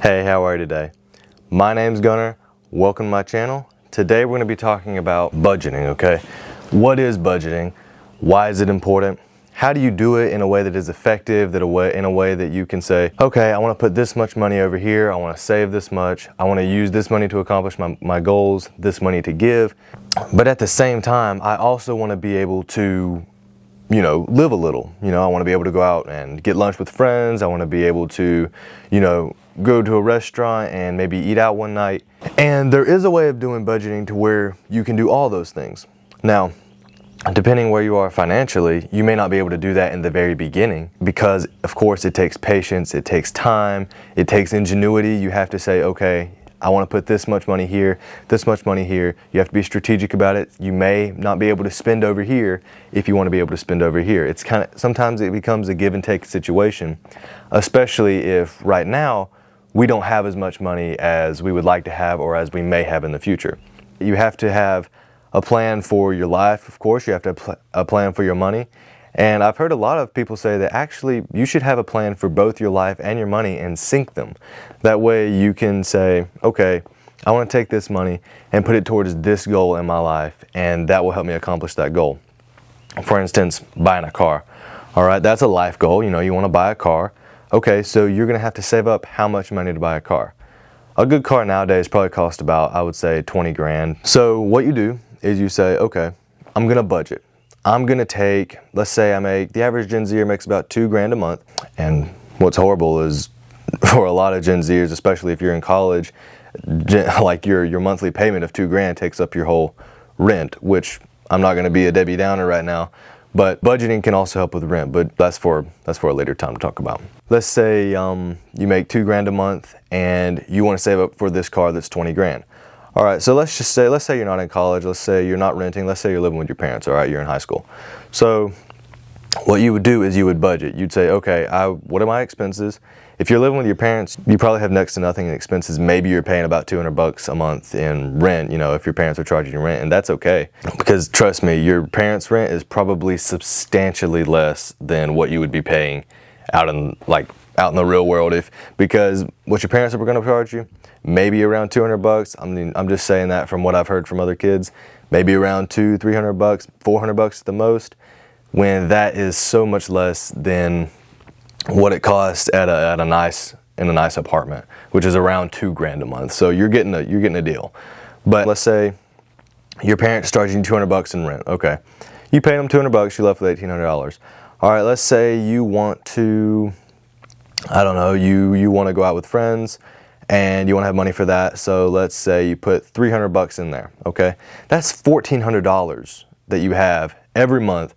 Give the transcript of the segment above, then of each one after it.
Hey, how are you today? My name's Gunnar. Welcome to my channel. Today we're going to be talking about budgeting, okay? What is budgeting? Why is it important? How do you do it in a way that is effective, in a way that you can say, okay, I want to put this much money over here, I want to save this much, I want to use this money to accomplish my goals, this money to give. But at the same time, I also want to be able to live a little. I want to be able to go out and get lunch with friends. I want to be able to, go to a restaurant and maybe eat out one night. And there is a way of doing budgeting to where you can do all those things. Now, depending where you are financially, you may not be able to do that in the very beginning because, of course, it takes patience, it takes time, it takes ingenuity. You have to say, okay, I want to put this much money here, this much money here. You have to be strategic about it. You may not be able to spend over here if you want to be able to spend over here. It's sometimes it becomes a give and take situation, especially if right now we don't have as much money as we would like to have or as we may have in the future. You have to have a plan for your life, of course. You have to have a plan for your money. And I've heard a lot of people say that actually you should have a plan for both your life and your money and sync them. That way you can say, okay, I want to take this money and put it towards this goal in my life, and that will help me accomplish that goal. For instance, buying a car. All right, that's a life goal. You want to buy a car. Okay, so you're going to have to save up how much money to buy a car. A good car nowadays probably costs about, I would say, 20 grand. So what you do is you say, okay, I'm going to budget. I'm going to take, let's say the average Gen Zer makes about 2 grand a month. And what's horrible is for a lot of Gen Zers, especially if you're in college, like your monthly payment of 2 grand takes up your whole rent, which I'm not going to be a Debbie Downer right now. But budgeting can also help with rent, but that's for a later time to talk about. Let's say you make 2 grand a month and you want to save up for this car that's 20 grand. All right, so let's say you're not in college, let's say you're not renting, let's say you're living with your parents, all right, you're in high school. So what you would do is you would budget. You'd say, okay, what are my expenses? If you're living with your parents, you probably have next to nothing in expenses. Maybe you're paying about $200 a month in rent, if your parents are charging you rent, and that's okay. Because trust me, your parents' rent is probably substantially less than what you would be paying out in the real world, because what your parents are going to charge you, maybe around $200. I mean, I'm just saying that from what I've heard from other kids. Maybe around $200-300, $400 at the most, when that is so much less than what it costs in a nice apartment, which is around 2 grand a month. So you're getting a deal. But let's say your parents charging you $200 in rent. Okay, you paid them $200. You left with $1,800. All right, let's say you want to, I don't know, you want to go out with friends and you want to have money for that. So let's say you put $300 in there. Okay, that's $1,400 that you have every month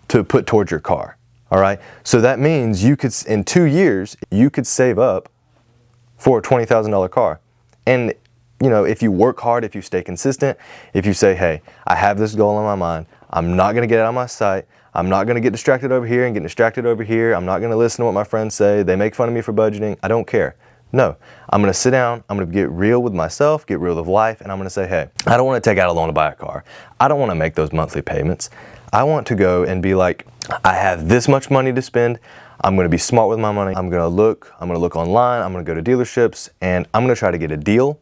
to put towards your car. All right, so that means in 2 years, you could save up for a $20,000 car. And, if you work hard, if you stay consistent, if you say, hey, I have this goal in my mind, I'm not going to get it out of my sight, I'm not going to get distracted over here and get distracted over here, I'm not going to listen to what my friends say, they make fun of me for budgeting, I don't care. No, I'm going to sit down, I'm going to get real with myself, get real with life, and I'm going to say, hey, I don't want to take out a loan to buy a car. I don't want to make those monthly payments. I want to go and be like, I have this much money to spend. I'm going to be smart with my money. I'm going to look online. I'm going to go to dealerships and I'm going to try to get a deal,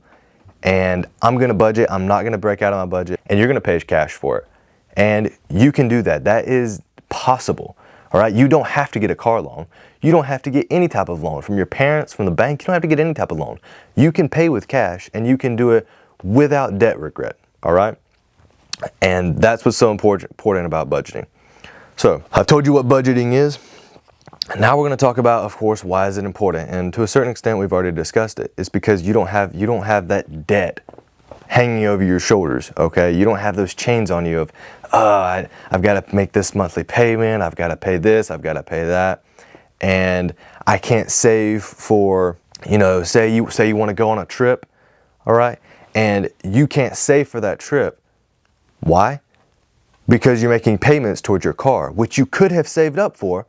and I'm going to budget. I'm not going to break out of my budget, and you're going to pay cash for it. And you can do that. That is possible. All right. You don't have to get a car loan. You don't have to get any type of loan from your parents, from the bank. You don't have to get any type of loan. You can pay with cash, and you can do it without debt regret. All right. And that's what's so important about budgeting. So I've told you what budgeting is. Now we're going to talk about, of course, why is it important? And to a certain extent, we've already discussed it. It's because you don't have that debt hanging over your shoulders. Okay, you don't have those chains on you of, I've got to make this monthly payment. I've got to pay this. I've got to pay that, and I can't save for, say you want to go on a trip, all right, and you can't save for that trip. Why? Because you're making payments towards your car, which you could have saved up for,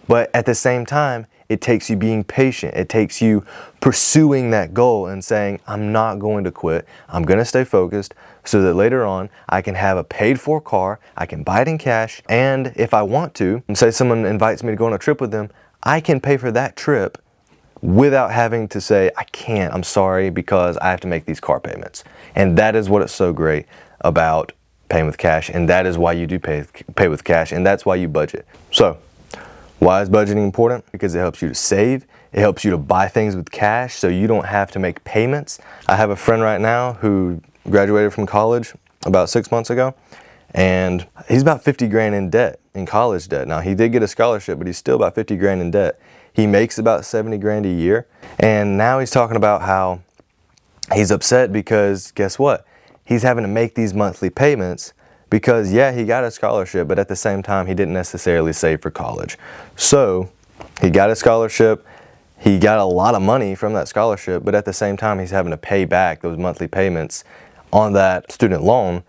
but at the same time, it takes you being patient. It takes you pursuing that goal and saying, I'm not going to quit. I'm going to stay focused so that later on I can have a paid for car, I can buy it in cash, and if I want to, say someone invites me to go on a trip with them, I can pay for that trip without having to say, I can't, I'm sorry, because I have to make these car payments. And that is what is so great about paying with cash, and that is why you do pay with cash, and that's why you budget. So, why is budgeting important? Because it helps you to save, it helps you to buy things with cash so you don't have to make payments. I have a friend right now who graduated from college about 6 months ago, and he's about 50 grand in debt, in college debt. Now, he did get a scholarship, but he's still about 50 grand in debt. He makes about 70 grand a year, and now he's talking about how he's upset because guess what? He's having to make these monthly payments because, yeah, he got a scholarship, but at the same time, he didn't necessarily save for college. So he got a scholarship, he got a lot of money from that scholarship, but at the same time, he's having to pay back those monthly payments on that student loan,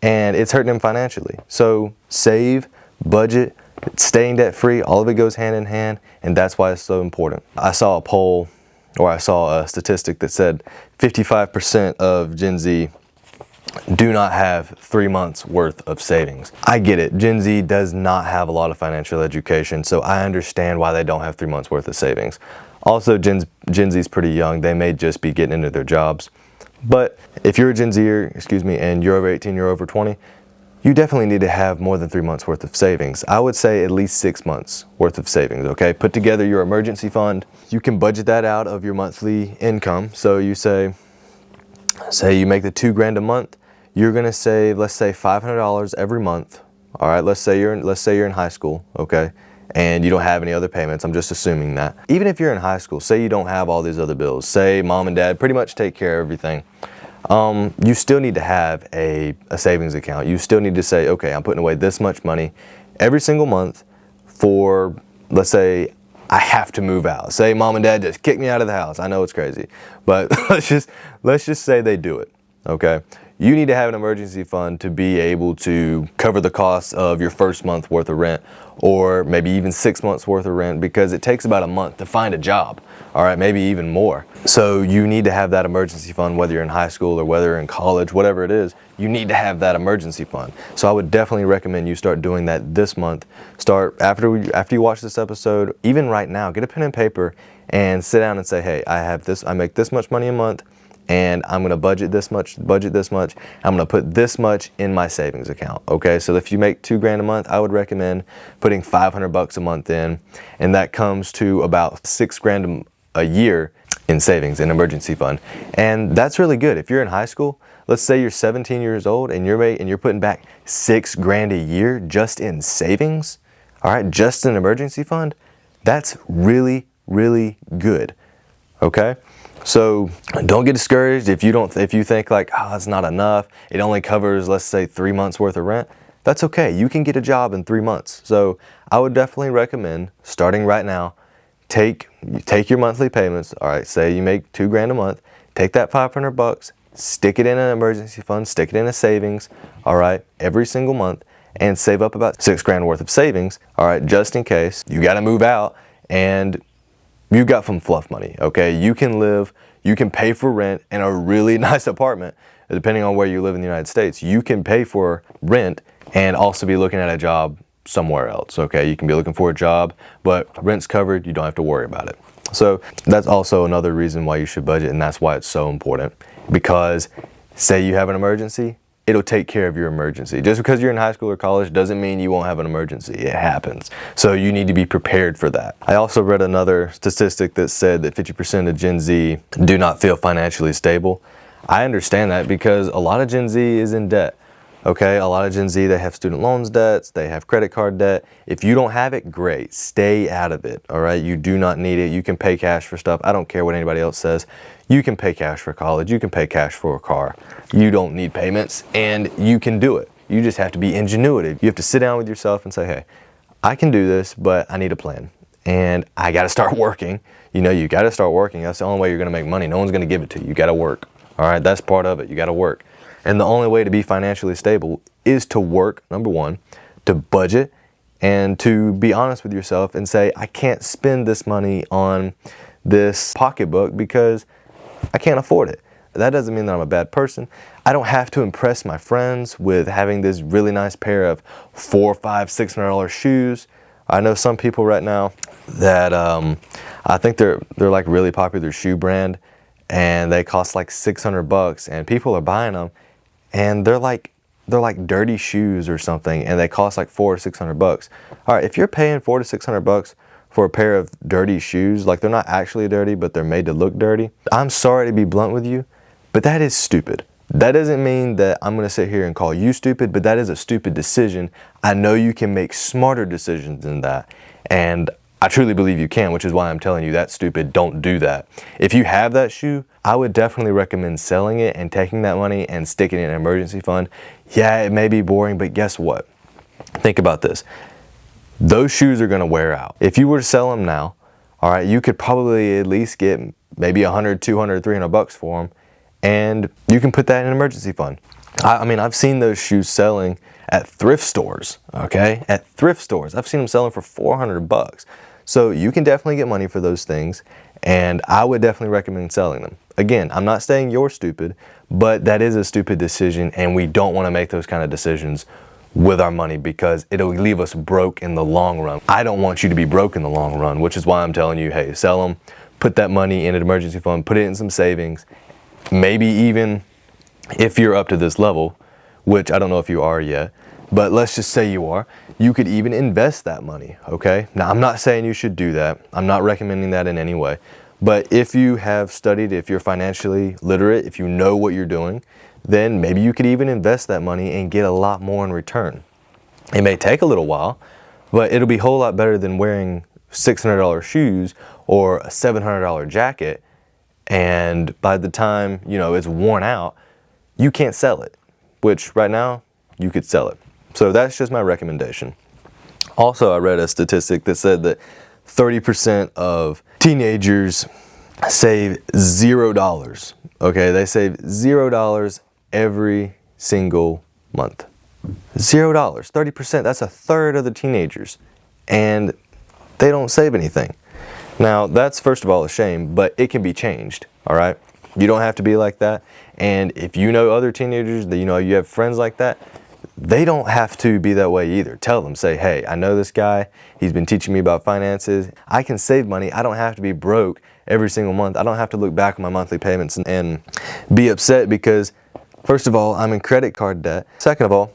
and it's hurting him financially. So save, budget, staying debt free, all of it goes hand in hand, and that's why it's so important. I saw a poll, or I saw a statistic that said 55% of Gen Z do not have 3 months worth of savings. I get it. Gen Z does not have a lot of financial education, so I understand why they don't have 3 months worth of savings. Also, Gen Z is pretty young. They may just be getting into their jobs. But if you're a Gen Zer, and you're over 18, you're over 20, you definitely need to have more than 3 months worth of savings. I would say at least 6 months worth of savings, okay? Put together your emergency fund. You can budget that out of your monthly income. So you say you make the 2 grand a month, you're gonna save, let's say $500 every month. All right, let's say you're in high school, okay? And you don't have any other payments. I'm just assuming that. Even if you're in high school, say you don't have all these other bills, say mom and dad pretty much take care of everything. You still need to have a savings account. You still need to say, okay, I'm putting away this much money every single month for, let's say, I have to move out. Say mom and dad just kick me out of the house. I know it's crazy, but let's just say they do it, okay? You need to have an emergency fund to be able to cover the costs of your first month worth of rent, or maybe even 6 months worth of rent, because it takes about a month to find a job, all right, maybe even more. So you need to have that emergency fund, whether you're in high school or whether you're in college, whatever it is, you need to have that emergency fund. So I would definitely recommend you start doing that this month. Start after you watch this episode, even right now, get a pen and paper and sit down and say, hey, I make this much money a month, and I'm gonna budget this much, I'm gonna put this much in my savings account, okay? So if you make 2 grand a month, I would recommend putting $500 a month in, and that comes to about 6 grand a year in savings, in emergency fund. And that's really good. If you're in high school, let's say you're 17 years old and you're putting back 6 grand a year just in savings, all right, just in emergency fund, that's really, really good, okay? So don't get discouraged if you think like, oh, it's not enough. It only covers, let's say, 3 months worth of rent. That's okay. You can get a job in 3 months. So I would definitely recommend starting right now. Take your monthly payments. All right, say you make 2 grand a month. Take that $500, stick it in an emergency fund, stick it in a savings. All right, every single month, and save up about 6 grand worth of savings. All right, just in case you got to move out and you got some fluff money, okay? You can pay for rent in a really nice apartment, depending on where you live in the United States. You can pay for rent and also be looking at a job somewhere else, okay? You can be looking for a job, but rent's covered, you don't have to worry about it. So that's also another reason why you should budget, and that's why it's so important. Because say you have an emergency, it'll take care of your emergency. Just because you're in high school or college doesn't mean you won't have an emergency. It happens. So you need to be prepared for that. I also read another statistic that said that 50% of Gen Z do not feel financially stable. I understand that because a lot of Gen Z is in debt. Okay, a lot of Gen Z, they have student loans debts, they have credit card debt. If you don't have it, great, stay out of it, all right? You do not need it. You can pay cash for stuff. I don't care what anybody else says. You can pay cash for college, you can pay cash for a car. You don't need payments, and you can do it. You just have to be ingenuitive. You have to sit down with yourself and say, hey, I can do this, but I need a plan. And I gotta start working. You know, you gotta start working. That's the only way you're gonna make money. No one's gonna give it to you. You gotta work, all right? That's part of it, you gotta work. And the only way to be financially stable is to work, number one, to budget, and to be honest with yourself and say, I can't spend this money on this pocketbook because I can't afford it. That doesn't mean that I'm a bad person. I don't have to impress my friends with having this really nice pair of $400, $500, $600 shoes. I know some people right now, that I think they're like really popular shoe brand, and they cost like $600, and people are buying them, and they're like dirty shoes or something, and they cost like $400 or $600. All right, if you're paying $400 to $600 for a pair of dirty shoes, like they're not actually dirty, but they're made to look dirty, I'm sorry to be blunt with you, but that is stupid. That doesn't mean that I'm gonna sit here and call you stupid, but that is a stupid decision. I know you can make smarter decisions than that, and I truly believe you can, which is why I'm telling you that's stupid. Don't do that. If you have that shoe, I would definitely recommend selling it and taking that money and sticking it in an emergency fund. Yeah, it may be boring, but guess what? Think about this. Those shoes are gonna wear out. If you were to sell them now, all right, you could probably at least get maybe $100, $200, $300 for them, and you can put that in an emergency fund. I mean, I've seen those shoes selling at thrift stores, okay? At thrift stores. I've seen them selling for $400. So you can definitely get money for those things, and I would definitely recommend selling them. Again, I'm not saying you're stupid, but that is a stupid decision, and we don't want to make those kind of decisions with our money because it'll leave us broke in the long run. I don't want you to be broke in the long run, which is why I'm telling you, hey, sell them, put that money in an emergency fund, put it in some savings. Maybe even if you're up to this level, which I don't know if you are yet, but let's just say you are, you could even invest that money, okay? Now, I'm not saying you should do that. I'm not recommending that in any way. But if you have studied, if you're financially literate, if you know what you're doing, then maybe you could even invest that money and get a lot more in return. It may take a little while, but it'll be a whole lot better than wearing $600 shoes or a $700 jacket, and by the time, you know, it's worn out, you can't sell it, which right now you could sell it. So that's just my recommendation. Also, I read a statistic that said that 30% of teenagers save $0. Okay, they save $0 every single month. $0, 30%, that's a third of the teenagers. And they don't save anything. Now, that's first of all a shame, but it can be changed, all right? You don't have to be like that. And if you know other teenagers, that you know you have friends like that, they don't have to be that way either. Tell them, say, hey, I know this guy, he's been teaching me about finances. I can save money. I don't have to be broke every single month. I don't have to look back on my monthly payments and be upset because, first of all, I'm in credit card debt. Second of all,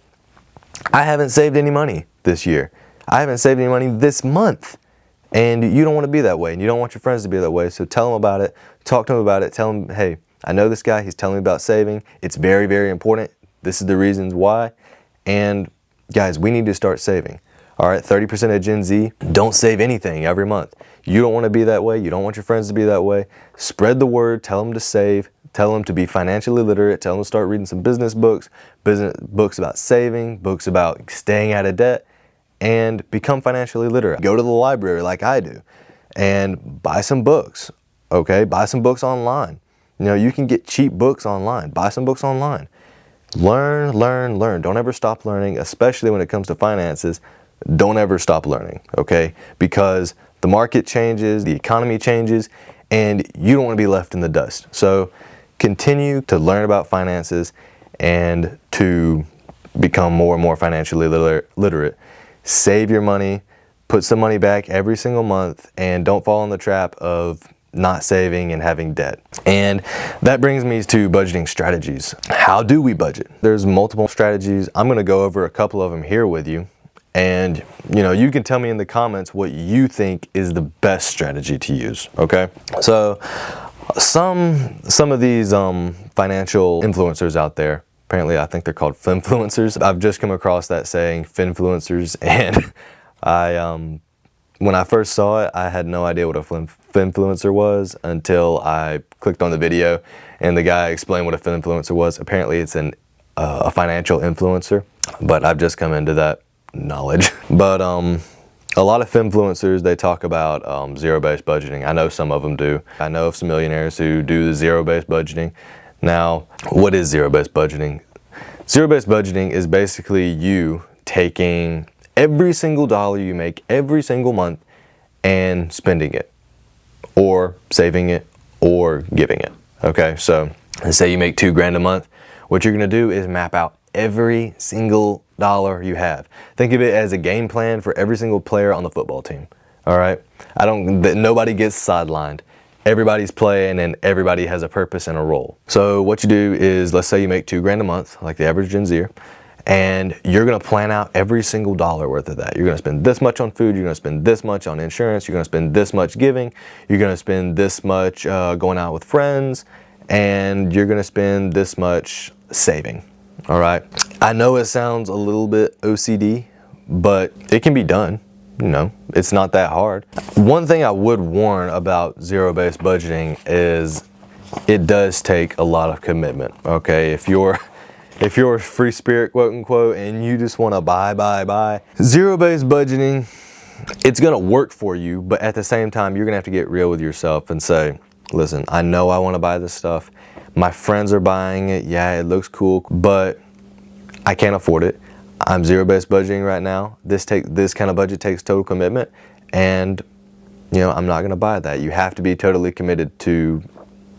I haven't saved any money this year. I haven't saved any money this month. And you don't want to be that way, and you don't want your friends to be that way. So tell them about it, talk to them about it, tell them, hey, I know this guy, he's telling me about saving. It's very, very important. This is the reasons why. And guys, we need to start saving. All right, 30% of Gen Z don't save anything every month. You don't want to be that way. You don't want your friends to be that way. Spread the word, tell them to save, tell them to be financially literate, tell them to start reading some business books about saving, books about staying out of debt, and become financially literate. Go to the library like I do and buy some books, okay? Buy some books online. You know, you can get cheap books online. Buy some books online. Learn, learn, learn. Don't ever stop learning, especially when it comes to finances. Don't ever stop learning, okay? Because the market changes, the economy changes, and you don't want to be left in the dust. So continue to learn about finances and to become more and more financially literate. Save your money, put some money back every single month, and don't fall in the trap of not saving and having debt. And that brings me to budgeting strategies. How do we budget? There's multiple strategies. I'm going to go over a couple of them here with you. And you know, you can tell me in the comments what you think is the best strategy to use, okay? So some of these financial influencers out there, apparently I think they're called finfluencers. I've just come across that saying, finfluencers, and when I first saw it, I had no idea what a finfluencer was until I clicked on the video and the guy explained what a finfluencer was. Apparently it's a financial influencer, but I've just come into that knowledge. But a lot of finfluencers, they talk about zero-based budgeting. I know some of them do. I know of some millionaires who do the zero-based budgeting. Now, what is zero-based budgeting? Zero-based budgeting is basically you taking every single dollar you make every single month and spending it, or saving it, or giving it. Okay, so let's say you make $2,000 a month. What you're gonna do is map out every single dollar you have. Think of it as a game plan for every single player on the football team. all right? Nobody gets sidelined. Everybody's playing and everybody has a purpose and a role. So what you do is, let's say you make $2 grand a month, like the average Gen Zer, and you're gonna plan out every single dollar worth of that. You're gonna spend this much on food, you're gonna spend this much on insurance, you're gonna spend this much giving, you're gonna spend this much going out with friends, and you're gonna spend this much saving, all right? I know it sounds a little bit OCD, but it can be done. You know, it's not that hard. One thing I would warn about zero-based budgeting is it does take a lot of commitment, okay? If you're a free spirit, quote unquote, and you just want to buy, zero-based budgeting, it's going to work for you, but at the same time, you're going to have to get real with yourself and say, listen, I know I want to buy this stuff. My friends are buying it. Yeah, it looks cool, but I can't afford it. I'm zero-based budgeting right now. This kind of budget takes total commitment, and you know, I'm not going to buy that. You have to be totally committed to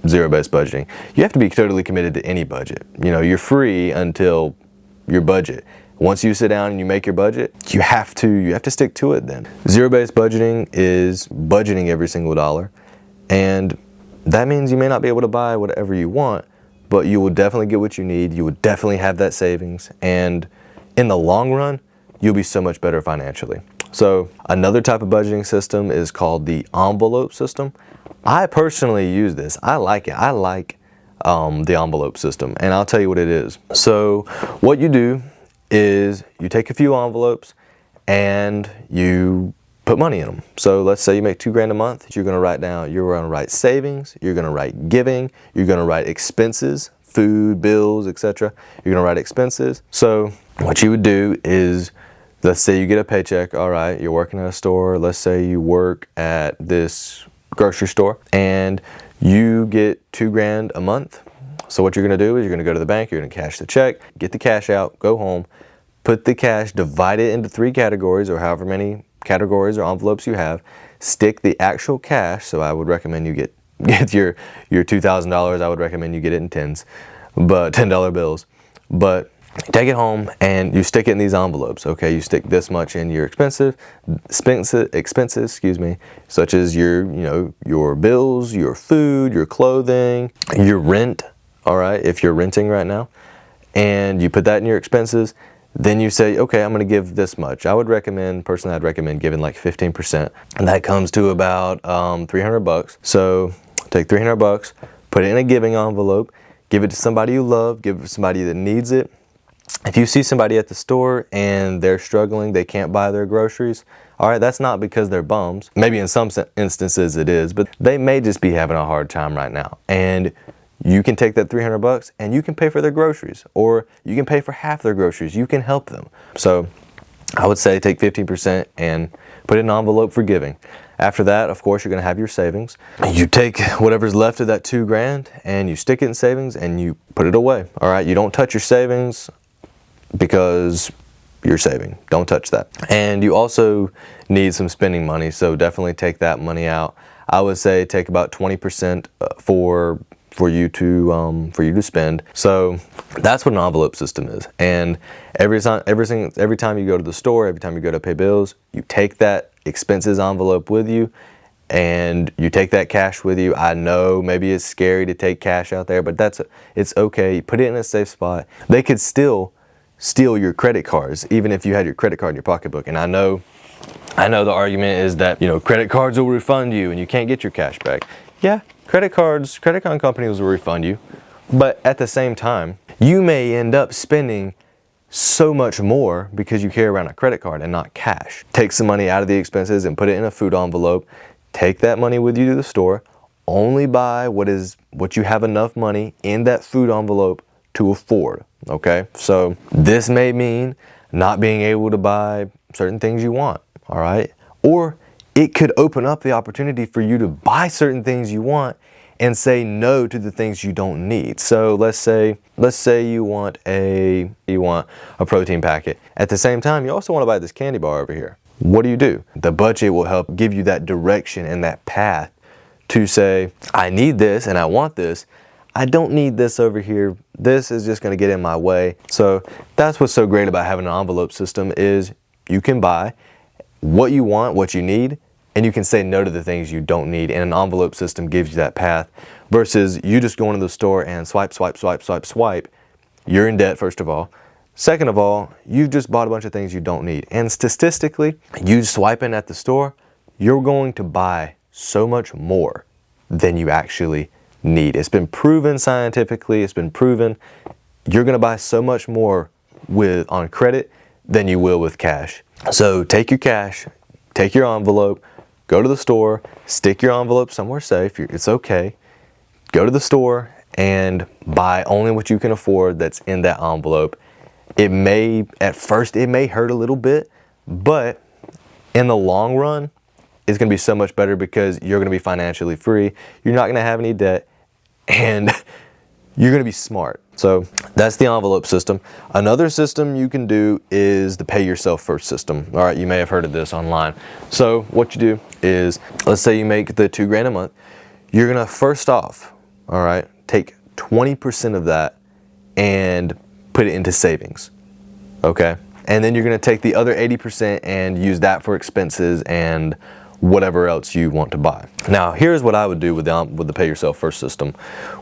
zero-based budgeting. You have to be totally committed to any budget. You know, you're free until your budget. Once you sit down and you make your budget, you have to stick to it then. Zero-based budgeting is budgeting every single dollar, and that means you may not be able to buy whatever you want, but you will definitely get what you need. You will definitely have that savings, and in the long run, you'll be so much better financially. So another type of budgeting system is called the envelope system. I personally use this. I like it. I like the envelope system, and I'll tell you what it is. So what you do is you take a few envelopes and you put money in them. So let's say you make $2 grand a month. You're going to write savings, you're going to write giving, you're going to write expenses, food, bills, etc. You're going to write expenses. So what you would do is, let's say you get a paycheck. All right, you're working at a store. Let's say you work at this grocery store and you get $2 grand a month. So what you're going to do is you're going to go to the bank, you're going to cash the check, get the cash out, go home, put the cash, divide it into 3 categories or however many categories or envelopes you have, stick the actual cash. So I would recommend you get your $2,000. I would recommend you get it in tens, but $10 bills. But take it home and you stick it in these envelopes. Okay, you stick this much in your expenses, excuse me, such as your bills, your food, your clothing, your rent. All right, if you're renting right now, and you put that in your expenses, then you say, okay, I'm going to give this much. I'd recommend giving like 15%, and that comes to about $300. So take $300, put it in a giving envelope, give it to somebody you love, give it to somebody that needs it. If you see somebody at the store and they're struggling, they can't buy their groceries, all right, that's not because they're bums. Maybe in some instances it is, but they may just be having a hard time right now. And you can take that $300 and you can pay for their groceries, or you can pay for half their groceries. You can help them. So I would say take 15% and put it in an envelope for giving. After that, of course, you're going to have your savings. You take whatever's left of that $2 grand and you stick it in savings and you put it away. All right, you don't touch your savings because you're saving. Don't touch that. And you also need some spending money, so definitely take that money out. I would say take about 20% for you to spend. So that's what an envelope system is. And every time you go to the store, every time you go to pay bills, you take that expenses envelope with you and you take that cash with you. I know maybe it's scary to take cash out there, but it's okay. You put it in a safe spot. They could still steal your credit cards even if you had your credit card in your pocketbook. And I know the argument is that, credit cards will refund you and you can't get your cash back. Yeah, credit card companies will refund you, but at the same time, you may end up spending so much more because you carry around a credit card and not cash. Take some money out of the expenses and put it in a food envelope. Take that money with you to the store. Only buy what you have enough money in that food envelope to afford. Okay, so this may mean not being able to buy certain things you want. All right, or it could open up the opportunity for you to buy certain things you want and say no to the things you don't need. So let's say you want a protein packet. At the same time, you also want to buy this candy bar over here. What do? The budget will help give you that direction and that path to say, I need this and I want this. I don't need this over here. This is just going to get in my way. So that's what's so great about having an envelope system is you can buy what you want, what you need, and you can say no to the things you don't need, and an envelope system gives you that path, versus you just going to the store and swipe, swipe, swipe, swipe, swipe. You're in debt, first of all. Second of all, you've just bought a bunch of things you don't need. And statistically, you swiping at the store, you're going to buy so much more than you actually need. It's been proven scientifically, it's been proven you're going to buy so much more on credit than you will with cash. So take your cash, take your envelope, go to the store, stick your envelope somewhere safe. It's okay. Go to the store and buy only what you can afford that's in that envelope. At first it may hurt a little bit, but in the long run, it's going to be so much better because you're going to be financially free. You're not going to have any debt, and you're going to be smart. So that's the envelope system. Another system you can do is the pay yourself first system. All right, you may have heard of this online. So what you do is, let's say you make the $2,000 a month. You're going to first off, all right, take 20% of that and put it into savings, okay? And then you're going to take the other 80% and use that for expenses and whatever else you want to buy. Now, here's what I would do with the pay yourself first system.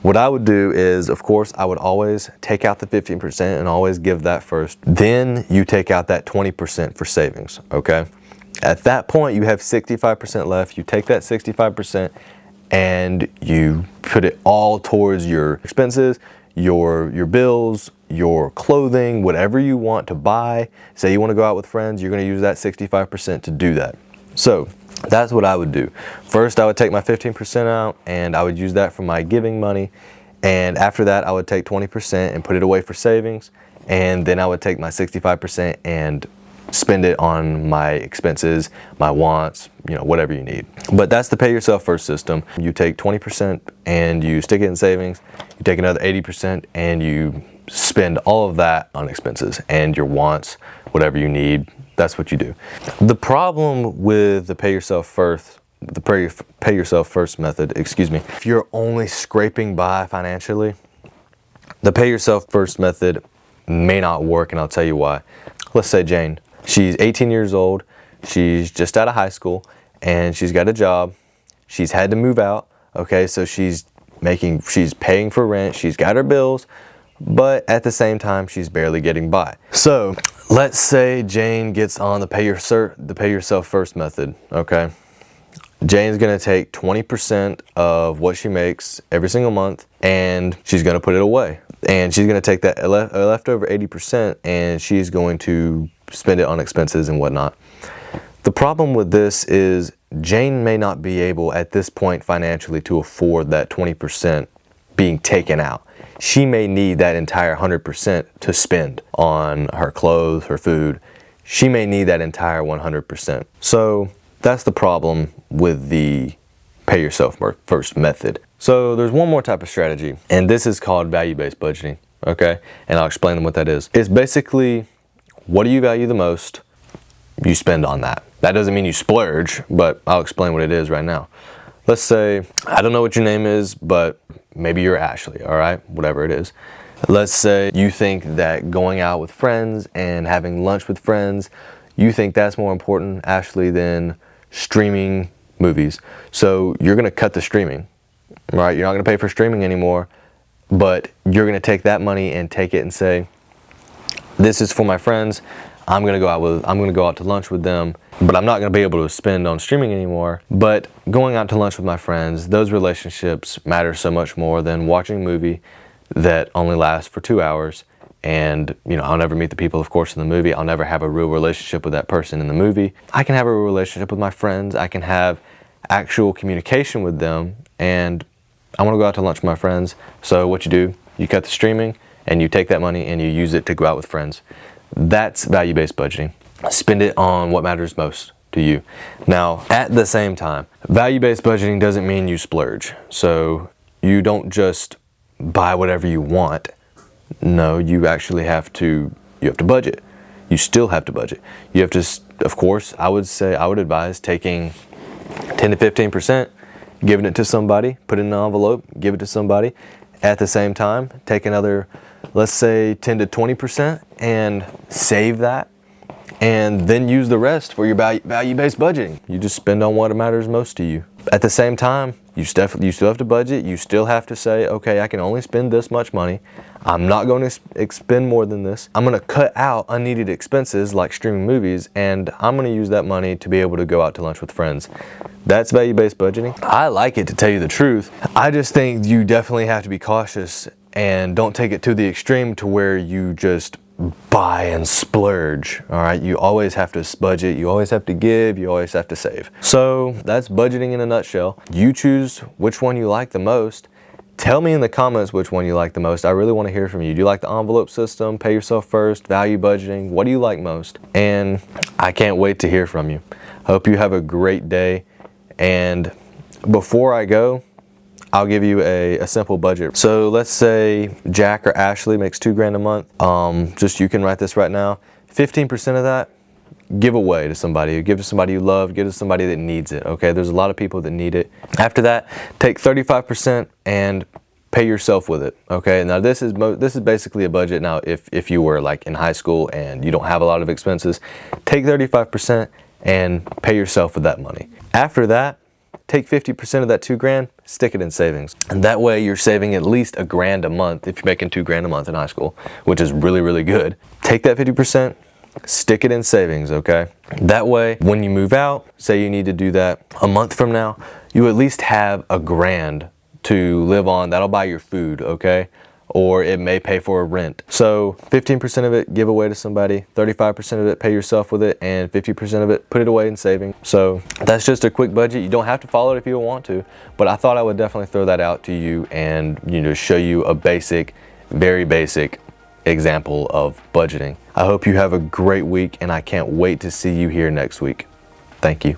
What I would do is, of course, I would always take out the 15% and always give that first. Then you take out that 20% for savings, okay? At that point, you have 65% left. You take that 65% and you put it all towards your expenses, your bills, your clothing, whatever you want to buy. Say you want to go out with friends, you're going to use that 65% to do that. So that's what I would do. First, I would take my 15% out and I would use that for my giving money. And after that, I would take 20% and put it away for savings. And then I would take my 65% and spend it on my expenses, my wants, whatever you need. But that's the pay yourself first system. You take 20% and you stick it in savings. You take another 80% and you spend all of that on expenses and your wants, whatever you need. That's what you do. The problem with the pay yourself first method, if you're only scraping by financially, the pay yourself first method may not work, and I'll tell you why. Let's say Jane, she's 18 years old, she's just out of high school, and she's got a job. She's had to move out, okay, so she's paying for rent, she's got her bills, but at the same time, she's barely getting by. So let's say Jane gets on the pay yourself first method, okay? Jane's gonna take 20% of what she makes every single month, and she's gonna put it away. And she's gonna take that leftover 80% and she's going to spend it on expenses and whatnot. The problem with this is Jane may not be able at this point financially to afford that 20% being taken out. She may need that entire 100% to spend on her clothes, her food. She may need that entire 100%. So that's the problem with the pay yourself first method. So there's one more type of strategy, and this is called value-based budgeting, okay? And I'll explain what that is. It's basically, what do you value the most? You spend on that. That doesn't mean you splurge, but I'll explain what it is right now. Let's say, I don't know what your name is, but maybe you're Ashley, all right? Whatever it is. Let's say you think that going out with friends and having lunch with friends, you think that's more important, Ashley, than streaming movies. So you're gonna cut the streaming, right? You're not gonna pay for streaming anymore, but you're gonna take that money and take it and say, this is for my friends. I'm gonna go out to lunch with them, but I'm not gonna be able to spend on streaming anymore. But going out to lunch with my friends, those relationships matter so much more than watching a movie that only lasts for 2 hours. And I'll never meet the people, of course, in the movie. I'll never have a real relationship with that person in the movie. I can have a real relationship with my friends. I can have actual communication with them, and I want to go out to lunch with my friends. So what you do, you cut the streaming and you take that money and you use it to go out with friends. That's value-based budgeting. Spend it on what matters most to you. Now, at the same time, value-based budgeting doesn't mean you splurge. So you don't just buy whatever you want. No, you actually have to budget. You still have to budget. You have to, of course, I would advise taking 10 to 15%, giving it to somebody, put it in an envelope, give it to somebody. At the same time, take another, let's say 10 to 20% and save that and then use the rest for your value-based budgeting. You just spend on what matters most to you. At the same time, you still have to budget. You still have to say, okay, I can only spend this much money. I'm not going to expend more than this. I'm going to cut out unneeded expenses like streaming movies, and I'm going to use that money to be able to go out to lunch with friends. That's value-based budgeting. I like it, to tell you the truth. I just think you definitely have to be cautious and don't take it to the extreme to where you just buy and splurge. All right, you always have to budget, you always have to give, you always have to save. So that's budgeting in a nutshell. You choose which one you like the most. Tell me in the comments which one you like the most. I really want to hear from you. Do you like the envelope system, pay yourself first, value budgeting? What do you like most? And I can't wait to hear from you. Hope you have a great day. And before I go, I'll give you a simple budget. So let's say Jack or Ashley makes $2,000 a month. Just you can write this right now. 15% of that, give away to somebody. Give to somebody you love. Give to somebody that needs it. Okay, there's a lot of people that need it. After that, take 35% and pay yourself with it. Okay, now this is basically a budget. Now, if you were like in high school and you don't have a lot of expenses, take 35% and pay yourself with that money. After that, take 50% of that $2,000, stick it in savings. And that way you're saving at least $1,000 a month if you're making $2,000 a month in high school, which is really, really good. Take that 50%, stick it in savings, okay? That way, when you move out, say you need to do that a month from now, you at least have $1,000 to live on. That'll buy your food, okay? Or it may pay for a rent. So 15% of it, give away to somebody, 35% of it, pay yourself with it, and 50% of it, put it away in saving. So that's just a quick budget. You don't have to follow it if you don't want to, but I thought I would definitely throw that out to you and show you a basic, very basic example of budgeting. I hope you have a great week, and I can't wait to see you here next week. Thank you.